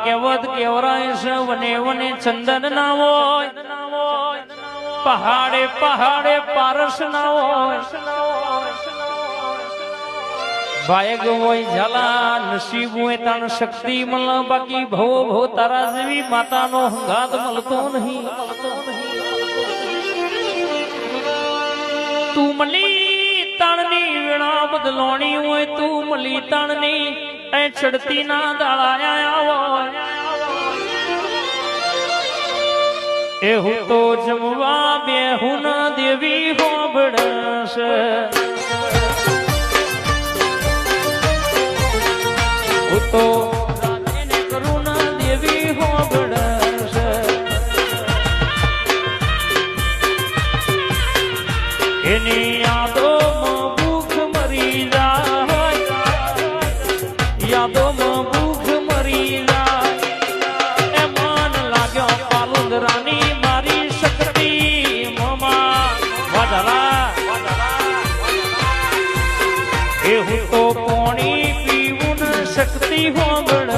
કેવત કેવરાય છે વને વને ચંદન ના હોય, પહાડે પહાડે પારસ ના હોય, ભાયગ હોય ઝાલા નસીબ હોય તાણ શક્તિ મળ, બાકી ભવો ભવો તારા જેવી માતાનો હંગાત મળતો નહીં. તું મળી તાણની વેળા બદલોણી હોય, તું મળી તાણની એ ચડતી ના દાળાયા હોય, એવું તો જમવા બેહું ના દેવી હોબળશે. તો રાધેને કરુણા દેવી હોબળશે. એની યાદોમાં ભૂખ મરી જાય, યાદોમાં ભૂખ મરી જાય. એ મન લાગ્યો પાલુંદરાની મારી શક્તિ મમા વાઢલા. એવું તો પોણી શક્તિ હોબળ